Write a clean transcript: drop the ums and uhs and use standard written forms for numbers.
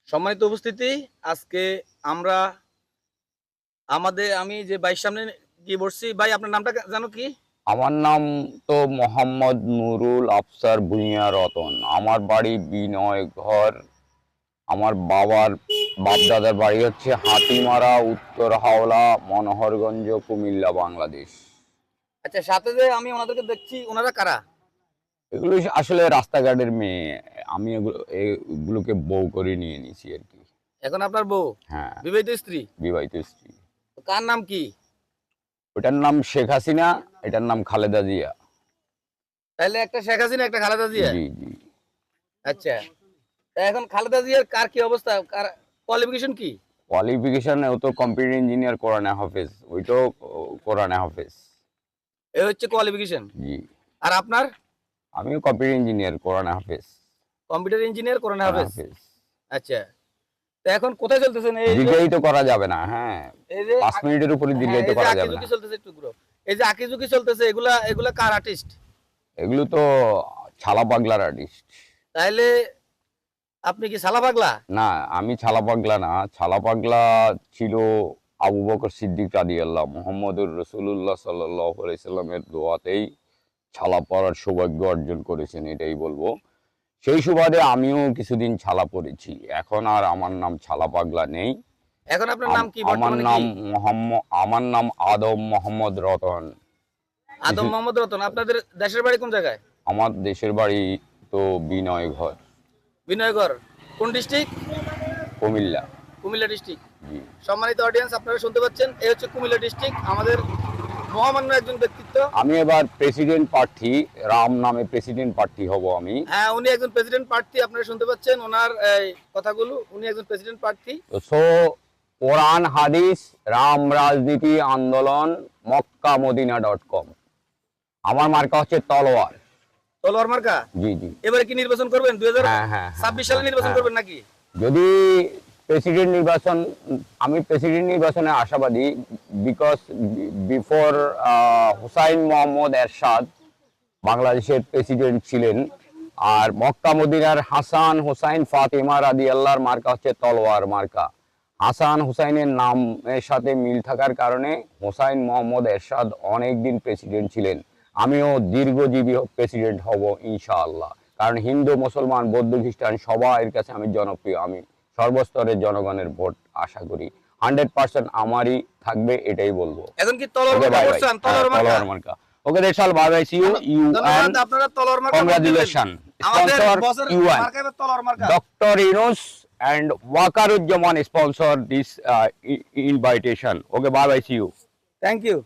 সম্মানিত উপস্থিতি, আজকে আমরা আমি যে ভাইয়ের সামনে গিয়ে বসছি। ভাই, আপনার নামটা জানো কি? আমার নাম তো মোহাম্মদ নুরুল আফসার ভূঁইয়া রতন। আমার বাড়ি বিনয় ঘর। আমার বাপদাদার বাড়ি হচ্ছে হাতিমারা, উত্তর হাওড়া, মনোহরগঞ্জ, কুমিল্লা, বাংলাদেশ। আচ্ছা, সাথে যে আমি ওনাদেরকে দেখছি, ওনারা কারা? এগুলো আসলে রাস্তাঘাটের মেয়ে। আমি এগুলোকে বউ করে নিয়ে নিয়েছি আর কি। এখন আপনার বউ? হ্যাঁ, বিবাহিত স্ত্রী? বিবাহিত স্ত্রী। তো কার নাম কি? ওটার নাম শেখ হাসিনা, এটার নাম খালেদা জিয়া। তাহলে একটা শেখ হাসিনা, একটা খালেদা জিয়া। জি জি। আচ্ছা, তা এখন খালেদা জিয়ার কার কি অবস্থা, কার কোয়ালিফিকেশন কি? কোয়ালিফিকেশন ও তো কম্পিউটার ইঞ্জিনিয়ার, কোরআনে হাফেজ। ওইটাও কোরআনে হাফেজ। এ হচ্ছে কোয়ালিফিকেশন। জি। আর আপনার? আমিও কম্পিউটার ইঞ্জিনিয়ার, কোরআনে হাফেজ। কম্পিউটার ইঞ্জিনিয়ার, কোরআন কোরআনে হাফেজ। হাফেজ। আচ্ছা, তা এখন কোথায় চলতেছেন? এই যে দীর্ঘায়িত করা যাবে না। হ্যাঁ, এই যে 5 মিনিটের উপরে হ্যাঁ, দীর্ঘায়িত এই যে করা যাবে না। আকিজুকি চলতেছে, একটু ঘুরো। এই যে আকিজুকি চলতেছে, এগুলা এগুলা কার আর্টিস্ট? এগুলো তো ছালা পাগলার আর্টিস্ট। তাইলে আপনি কি সালা পাগলা? না, আমি ছালা পাগলা না। ছালা পাগলা ছিল আবু বকর সিদ্দিক রাদিয়াল্লাহু, মুহাম্মদুর রাসূলুল্লাহ সাল্লাল্লাহু আলাইহি সাল্লামের দোয়াতেই ছালা পরার সৌভাগ্য অর্জন করেছেন, এটাই বলবো। সেই সুবাদে আমিও কিছুদিন ছালা পরেছি। এখন আর আমার নাম ছালা পাগলা নেই। এখন আপনার নাম কি বর্তমানে? আমার নাম আদম মোহাম্মদ রতন। আদম মোহাম্মদ রতন। আপনাদের দেশের বাড়ি কোন জায়গায়? আমার দেশের বাড়ি তো বিনয় ঘর, বিনয়গড়। কোন ডিস্ট্রিক্ট? কুমিল্লা। কুমিল্লা ডিস্ট্রিক্ট। জি। সম্মানিত অডিয়েন্স, আপনারা শুনতে পাচ্ছেন, এই হচ্ছে কুমিল্লা ডিস্ট্রিক্ট। আমাদের মহামান্য একজন ব্যক্তিত্ব। আমি এবার প্রেসিডেন্ট প্রার্থী, রাম নামে প্রেসিডেন্ট প্রার্থী হব আমি। হ্যাঁ, উনি একজন প্রেসিডেন্ট প্রার্থী। আপনারা শুনতে পাচ্ছেন ওনার এই কথাগুলো। উনি একজন প্রেসিডেন্ট প্রার্থী। সো কোরআন হাদিস রাম রাজনীতি আন্দোলন মক্কামদিনা.com। আমার মার্কা হচ্ছে তলোয়ার। তলোয়ার মার্কা? জি জি। এবারে কি নির্বাচন করবেন? হ্যাঁ হ্যাঁ 2026 সালে নির্বাচন করবেন নাকি? যদি প্রেসিডেন্ট নির্বাচন, আমি প্রেসিডেন্ট নির্বাচনে আশাবাদী। বিকজ বিফোর হুসাইন মোহাম্মদ এরশাদ বাংলাদেশের প্রেসিডেন্ট ছিলেন। আর মক্কা মদিনার হাসান হুসাইন ফাতিমা রাদিয়াল্লাহর মার্কা হচ্ছে তলোয়ার মার্কা। হাসান হুসাইনের নামের সাথে মিল থাকার কারণে হুসাইন মোহাম্মদ এরশাদ অনেকদিন প্রেসিডেন্ট ছিলেন। আমিও দীর্ঘজীবী প্রেসিডেন্ট হব ইনশাআল্লাহ। কারণ হিন্দু, মুসলমান, বৌদ্ধ, খ্রিস্টান সবার কাছে আমি জনপ্রিয়। আমি সর্বস্তরের জনগণের ভোট আশা করি 100% আমারই থাকবে, এটাই বলবো। এখন কি তলোয়ার মার্কা করছেন? তলোয়ার মার্কা। Okay, that's all. Bye bye, see you. ধন্যবাদ। আপনারা তলোয়ার মার্কা। কংগ্রাচুলেশন। আমাদের স্পন্সর বসের ইউএন, মার্কা এবার তলোয়ার মার্কা। Doctor Yunus and Wakaruzzaman sponsor this invitation. Okay, bye bye, see you. Thank you.